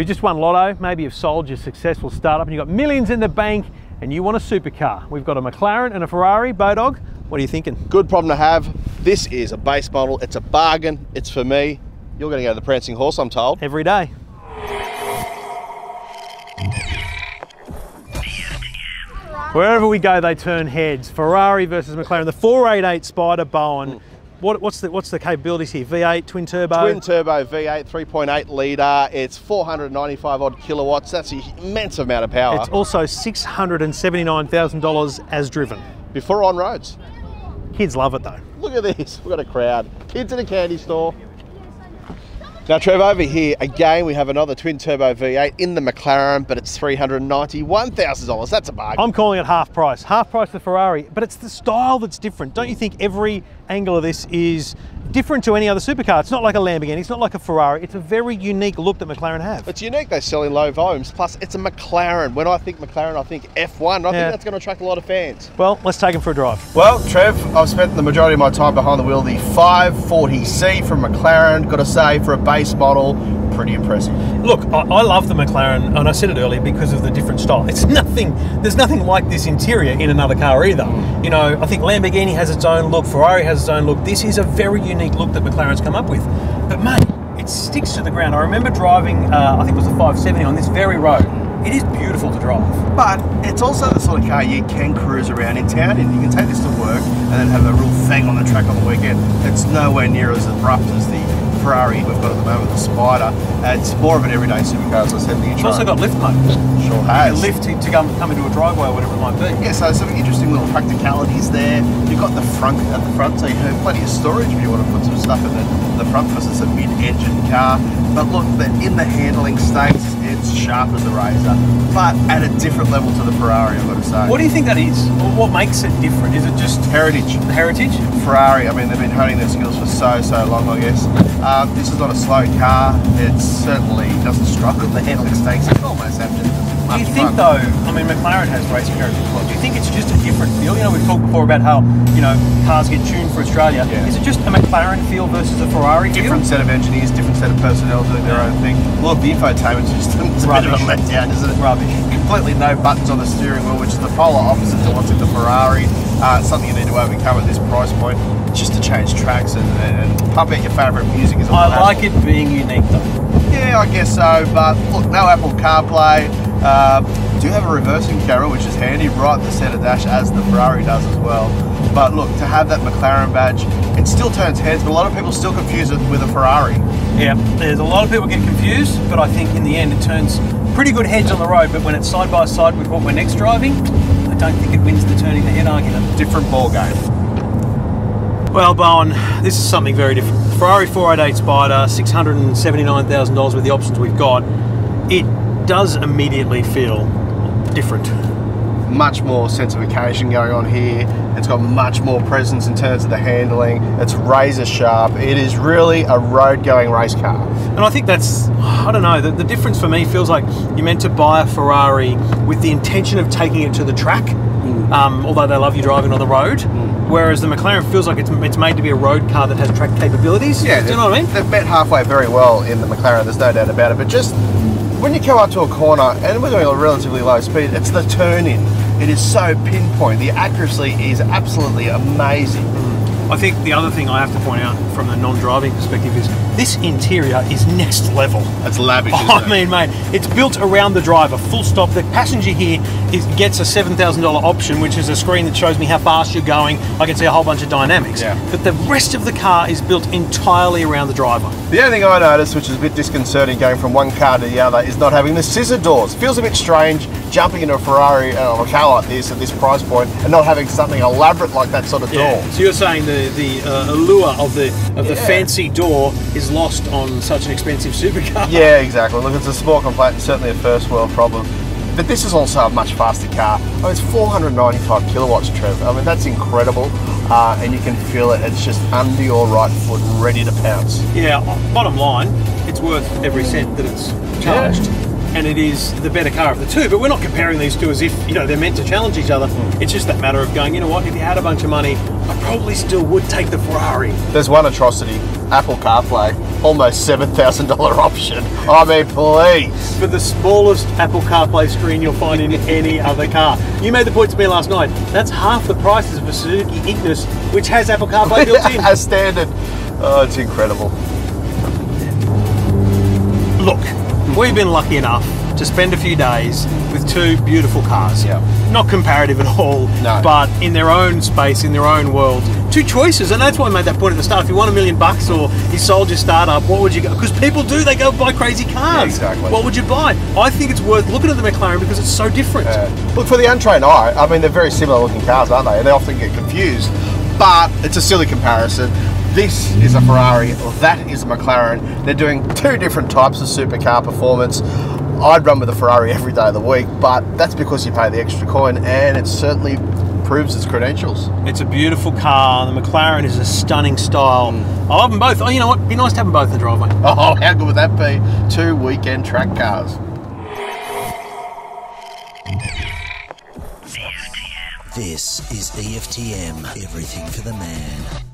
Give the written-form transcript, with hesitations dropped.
who just won lotto, maybe you've sold your successful startup and you've got millions in the bank and you want a supercar. We've got a McLaren and a Ferrari. Bodog, what are you thinking? Good problem to have. This is a base model. It's a bargain. It's for me. You're going to go to the Prancing Horse, I'm told. Every day. Wherever we go, they turn heads. Ferrari versus McLaren. The 488 Spider Bowen. What's the capabilities here? V8, twin turbo? Twin turbo V8, 3.8 litre. It's 495 odd kilowatts. That's an immense amount of power. It's also $679,000 as driven. Before on roads. Kids love it though. Look at this. We've got a crowd. Kids in a candy store. Now, Trevor, over here, again, we have another twin turbo V8 in the McLaren, but it's $391,000. That's a bargain. I'm calling it half price the Ferrari, but it's the style that's different. Don't you think every angle of this is different to any other supercar? It's not like a Lamborghini, it's not like a Ferrari. It's a very unique look that McLaren have. It's unique, they sell in low volumes, plus it's a McLaren. When I think McLaren, I think F1. I think that's going to attract a lot of fans. Well, let's take them for a drive. Well, Trev, I've spent the majority of my time behind the wheel of the 540C from McLaren. Got to say, for a base model, pretty impressive. Look, I love the McLaren, and I said it earlier because of the different style. There's nothing like this interior in another car either. You know, I think Lamborghini has its own look, Ferrari has its own look. This is a very unique look that McLaren's come up with. But mate, it sticks to the ground. I remember driving, I think it was a 570 on this very road. It is beautiful to drive. But it's also the sort of car you can cruise around in town in. You can take this to work and then have a real thing on the track on the weekend. It's nowhere near as abrupt as the Ferrari we've got at the moment, the Spider. It's more of an everyday supercar, as I said in the intro. It's also got lift mode. Sure has. You can lift to come into a driveway or whatever it might be. Yeah, so some interesting little practicalities there. You've got the front at the front, so you have plenty of storage if you want to put some stuff in the front because it's a mid-engine car. But look, in the handling states, it's sharp as a razor, but at a different level to the Ferrari, I've got to say. What do you think that is? What makes it different? Is it just heritage? Heritage? Ferrari, I mean, they've been honing their skills for so long, I guess. This is not a slow car. It certainly doesn't struggle with the handling stakes. It's almost average. Do you think though, I mean, McLaren has racing heritage as well. Do you think it's just a different feel? You know, we've talked before about how, you know, cars get tuned for Australia. Yeah. Is it just a McLaren feel versus a Ferrari feel? Different set of engineers, different set of personnel doing their own thing. Well, the infotainment system is a bit of a letdown, isn't it? Rubbish. Completely no buttons on the steering wheel, which is the polar opposite to what's in the Ferrari. Something you need to overcome at this price point, just to change tracks and pump out your favourite music. I like it being unique though. Yeah, I guess so, but look, no Apple CarPlay. Do have a reversing camera, which is handy right at the centre dash, as the Ferrari does as well. But look, to have that McLaren badge, it still turns heads, but a lot of people still confuse it with a Ferrari. Yeah, there's a lot of people get confused, but I think in the end it turns pretty good heads on the road, but when it's side by side with what we're next driving, I don't think it wins the turning the head argument. Different ball game. Well, Bowen, this is something very different. Ferrari 488 Spider, $679,000 with the options we've got. It does immediately feel different. Much more sense of occasion going on here. It's got much more presence in terms of the handling. It's razor sharp. It is really a road-going race car. And I think that's, I don't know, the difference for me feels like you're meant to buy a Ferrari with the intention of taking it to the track, although they love you driving on the road. Whereas the McLaren feels like it's made to be a road car that has track capabilities. Yeah, do you know what I mean? They've met halfway very well in the McLaren, there's no doubt about it. But just when you come up to a corner, and we're going at a relatively low speed, it's the turn-in. It is so pinpoint. The accuracy is absolutely amazing. I think the other thing I have to point out from the non-driving perspective is this interior is next level. It's lavish, I mean, mate, it's built around the driver, full stop. The passenger here gets a $7,000 option, which is a screen that shows me how fast you're going. I can see a whole bunch of dynamics. Yeah. But the rest of the car is built entirely around the driver. The only thing I noticed, which is a bit disconcerting going from one car to the other, is not having the scissor doors. Feels a bit strange jumping into a Ferrari or a car like this at this price point and not having something elaborate like that sort of door. So you're saying the allure of the fancy door is lost on such an expensive supercar? Yeah, exactly. Look, it's a small complaint, and certainly a first world problem. But this is also a much faster car. I mean, it's 495 kilowatts, Trevor. I mean, that's incredible. And you can feel it. It's just under your right foot, ready to pounce. Yeah, bottom line, it's worth every cent that it's charged. and it is the better car of the two. But we're not comparing these two as if, you know, they're meant to challenge each other. It's just that matter of going, you know what, if you had a bunch of money, I probably still would take the Ferrari. There's one atrocity, Apple CarPlay, almost $7,000 option. I mean, please. For the smallest Apple CarPlay screen you'll find in any other car. You made the point to me last night, that's half the prices of a Suzuki Ignis, which has Apple CarPlay built in. As standard. Oh, it's incredible. Look, we've been lucky enough to spend a few days with two beautiful cars. Yeah. Not comparative at all, no. But in their own space, in their own world. Two choices, and that's why I made that point at the start. If you won $1 million or you sold your startup, what would you go? Because people do, they go buy crazy cars. Yeah, exactly. What would you buy? I think it's worth looking at the McLaren because it's so different. Look, for the untrained eye, I mean, they're very similar looking cars, aren't they? And they often get confused, but it's a silly comparison. This is a Ferrari, that is a McLaren. They're doing two different types of supercar performance. I'd run with a Ferrari every day of the week, but that's because you pay the extra coin, and it certainly proves its credentials. It's a beautiful car. The McLaren is a stunning style. I love them both. Oh, you know what? It'd be nice to have them both in the driveway. Oh, how good would that be? Two weekend track cars. This is EFTM, everything for the man.